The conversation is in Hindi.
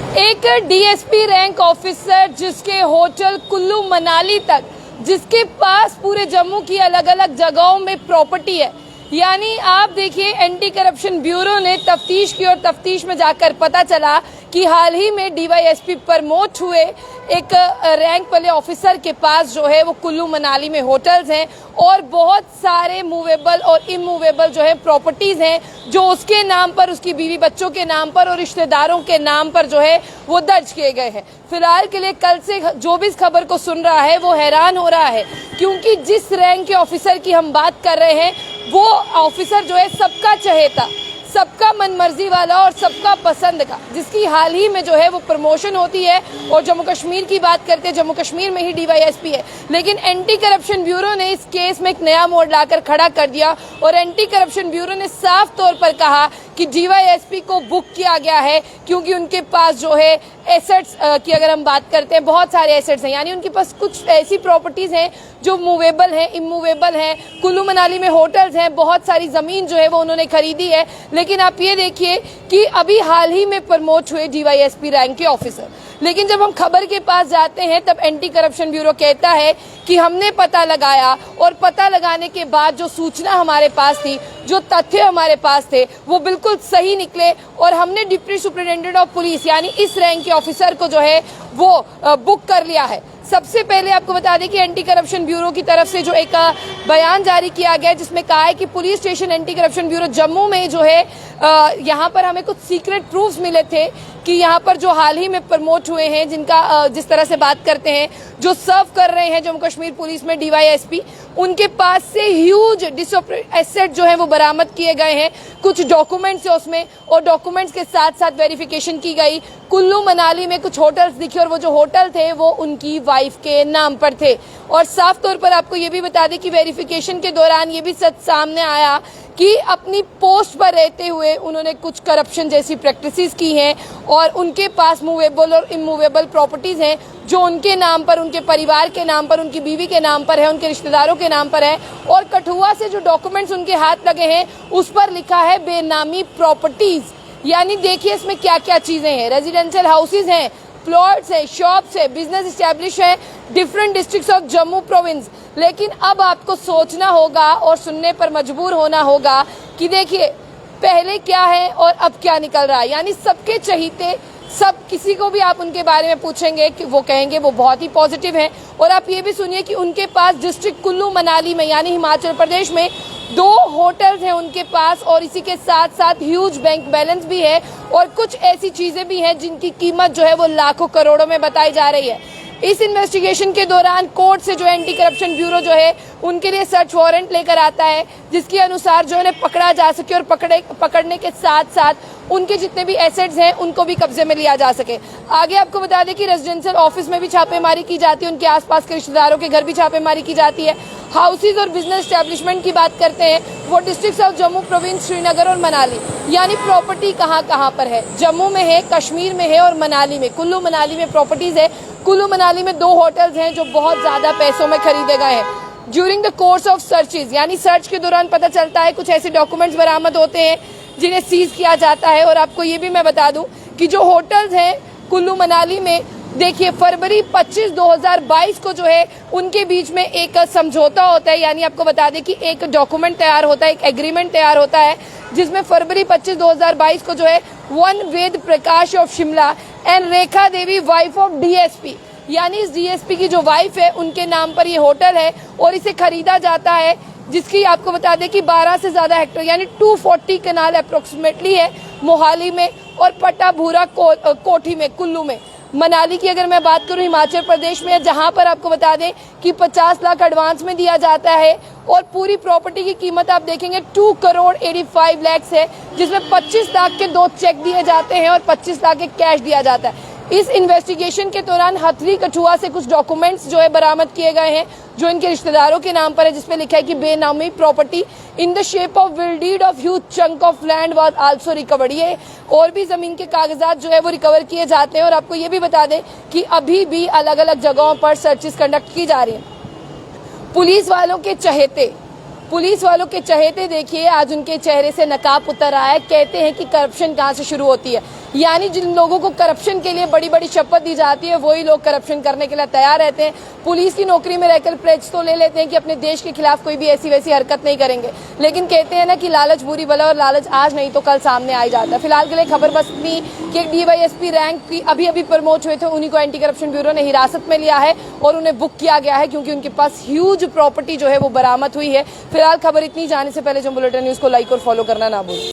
एक डीएसपी रैंक ऑफिसर जिसके होटल कुल्लू मनाली तक, जिसके पास पूरे जम्मू की अलग अलग जगहों में प्रॉपर्टी है, यानी आप देखिए एंटी करप्शन ब्यूरो ने तफ्तीश की और तफ्तीश में जाकर पता चला कि हाल ही में डीवाईएसपी प्रमोट हुए एक रैंक वाले ऑफिसर के पास जो है वो कुल्लू मनाली में होटल्स हैं और बहुत सारे मूवेबल और इमूवेबल जो है प्रॉपर्टीज हैं जो उसके नाम पर, उसकी बीवी बच्चों के नाम पर और रिश्तेदारों के नाम पर जो है वो दर्ज किए गए हैं। फिलहाल के लिए कल से जो भी इस खबर को सुन रहा है वो हैरान हो रहा है, क्योंकि जिस रैंक के ऑफिसर की हम बात कर रहे हैं वो ऑफिसर जो है सबका चहेता, सबका मनमर्जी वाला और सबका पसंद का, जिसकी हाल ही में जो है वो प्रमोशन होती है। और जम्मू कश्मीर की बात करते हैं, जम्मू कश्मीर में ही डीवाईएसपी है, लेकिन एंटी करप्शन ब्यूरो ने इस केस में एक नया मोड़ लाकर खड़ा कर दिया और एंटी करप्शन ब्यूरो ने साफ तौर पर कहा कि डीवाईएसपी को बुक किया गया है क्योंकि उनके पास जो है एसेट्स की अगर हम बात करते हैं, बहुत सारे एसेट्स हैं, यानी उनके पास कुछ ऐसी प्रॉपर्टीज हैं जो मूवेबल हैं, इमूवेबल हैं। कुल्लू मनाली में होटल्स हैं, बहुत सारी जमीन जो है वो उन्होंने खरीदी है। लेकिन आप ये देखिए कि अभी हाल ही में प्रमोट हुए डीवाईएसपी रैंक के ऑफिसर, लेकिन जब हम खबर के पास जाते हैं तब एंटी करप्शन ब्यूरो कहता है कि हमने पता लगाया और पता लगाने के बाद जो सूचना हमारे पास थी, जो तथ्य हमारे पास थे वो बिल्कुल सही निकले और हमने डिप्टी सुपरिटेंडेंट ऑफ पुलिस यानी इस रैंक के ऑफिसर को जो है वो बुक कर लिया है। सबसे पहले आपको बता दें कि एंटी करप्शन ब्यूरो की तरफ से जो एक बयान जारी किया गया जिसमें कहा है कि police station anti corruption bureau Jammu में जो है यहाँ पर हमें कुछ सीक्रेट प्रूफ्स मिले थे कि यहाँ पर जो हाल ही में प्रमोट हुए हैं, जिनका जिस तरह से बात करते हैं, जो सर्व कर रहे हैं जम्मू कश्मीर पुलिस में डीवाईएसपी, उनके पास से ह्यूज एसेट जो है वो बरामद किए गए हैं। कुछ डॉक्यूमेंट्स है उसमें और डॉक्यूमेंट्स के साथ साथ वेरिफिकेशन की गई। कुल्लू मनाली में कुछ होटल्स दिखे और वो जो होटल थे वो उनकी वाइफ के नाम पर थे। और साफ तौर पर आपको ये भी बता दें कि वेरिफिकेशन के दौरान ये भी सच सामने आया कि अपनी पोस्ट पर रहते हुए उन्होंने कुछ करप्शन जैसी प्रैक्टिसेस की हैं और उनके पास मूवेबल और इमूवेबल प्रॉपर्टीज हैं जो उनके नाम पर, उनके परिवार के नाम पर, उनकी बीवी के नाम पर है, उनके रिश्तेदारों के नाम पर है। और कठुआ से जो डॉक्यूमेंट्स उनके हाथ लगे हैं उस पर लिखा है बेनामी प्रॉपर्टीज, यानी देखिए इसमें क्या क्या चीजें हैं। रेजिडेंशियल हाउसेज हैं, प्लॉट्स है, शॉप्स है, बिजनेस इस्टेब्लिश है, different districts of Jammu province. लेकिन अब आपको सोचना होगा और सुनने पर मजबूर होना होगा कि देखिए पहले क्या है और अब क्या निकल रहा है। यानी सबके चहीते, सब किसी को भी आप उनके बारे में पूछेंगे कि वो कहेंगे वो बहुत ही पॉजिटिव हैं। और आप ये भी सुनिए कि उनके पास डिस्ट्रिक्ट कुल्लू मनाली में यानी हिमाचल प्रदेश में 2 होटल्स हैं उनके पास और इसी के साथ साथ ह्यूज बैंक बैलेंस भी है और कुछ ऐसी चीजें भी हैं जिनकी कीमत जो है वो लाखों करोड़ों में बताई जा रही है। इस इन्वेस्टिगेशन के दौरान कोर्ट से जो एंटी करप्शन ब्यूरो जो है उनके लिए सर्च वारंट लेकर आता है जिसके अनुसार जो है पकड़ा जा सके और पकड़ने के साथ साथ उनके जितने भी एसेट्स हैं उनको भी कब्जे में लिया जा सके। आगे आपको बता दें कि रेजिडेंशियल ऑफिस में भी छापेमारी की जाती है, उनके आसपास के रिश्तेदारों के घर भी छापेमारी की जाती है। हाउसेज और बिजनेस एस्टेब्लिशमेंट की बात करते हैं, वो district of Jammu province, Srinagar और मनाली, यानी प्रॉपर्टी कहाँ कहाँ पर है, जम्मू में है, कश्मीर में है और मनाली में, कुल्लू मनाली में प्रॉपर्टीज है। कुल्लू मनाली में 2 होटल्स हैं जो बहुत ज्यादा पैसों में खरीदे गए हैं। During the course of searches यानी सर्च के दौरान पता चलता है कुछ ऐसे डॉक्यूमेंट्स बरामद होते हैं जिन्हें सीज किया जाता है। और आपको ये भी मैं बता दूं कि जो होटल्स हैं कुल्लू मनाली में, देखिए फरवरी 25, 2022 को जो है उनके बीच में एक समझौता होता है, यानी आपको बता दें कि एक डॉक्यूमेंट तैयार होता है, एक एग्रीमेंट तैयार होता है जिसमें फरवरी 25, 2022 को जो है one Ved Prakash of Shimla and Rekha Devi wife of DSP, यानी इस डीएसपी की जो वाइफ है उनके नाम पर ये होटल है और इसे खरीदा जाता है, जिसकी आपको बता दें कि 12 से ज्यादा हेक्टेयर यानी 240 कनाल अप्रोक्सीमेटली है मोहाली में और पट्टा भूरा कोठी में, कुल्लू में। मनाली की अगर मैं बात करूं हिमाचल प्रदेश में, जहां पर आपको बता दें कि 50 लाख एडवांस में दिया जाता है और पूरी प्रॉपर्टी की कीमत आप देखेंगे 2 करोड़ 85 लाख है, जिसमें 25 लाख के 2 चेक दिए जाते हैं और 25 लाख के कैश दिया जाता है। इस इन्वेस्टिगेशन के दौरान हथरी कठुआ से कुछ डॉक्यूमेंट्स जो है बरामद किए गए हैं जो इनके रिश्तेदारों के नाम पर है, जिसपे लिखा है कि benami property in the shape of will deed of huge chunk of land was also recovered. ये और भी जमीन के कागजात जो है वो रिकवर किए जाते हैं। और आपको ये भी बता दें कि अभी भी अलग अलग जगहों पर सर्चेस कंडक्ट की जा रही है। पुलिस वालों के चहेते देखिए आज उनके चेहरे से नकाब उतर रहा है। कहते हैं कि करप्शन कहाँ से शुरू होती है। यानी जिन लोगों को करप्शन के लिए बड़ी बड़ी शपथ दी जाती है वही लोग करप्शन करने के लिए तैयार रहते हैं। पुलिस की नौकरी में रहकर प्लेज तो ले लेते हैं कि अपने देश के खिलाफ कोई भी ऐसी वैसी हरकत नहीं करेंगे, लेकिन कहते हैं ना कि लालच बुरी बला और लालच आज नहीं तो कल सामने आ ही जाता है। फिलहाल के लिए खबर बस इतनी कि डीवाईएसपी रैंक की अभी प्रमोट हुए थे, उन्हीं को एंटी करप्शन ब्यूरो ने हिरासत में लिया है और उन्हें बुक किया गया है क्योंकि उनके पास ह्यूज प्रॉपर्टी जो है वो बरामद हुई है। फिलहाल खबर इतनी, जाने से पहले जो बुलेटिन न्यूज को लाइक और फॉलो करना ना भूलें।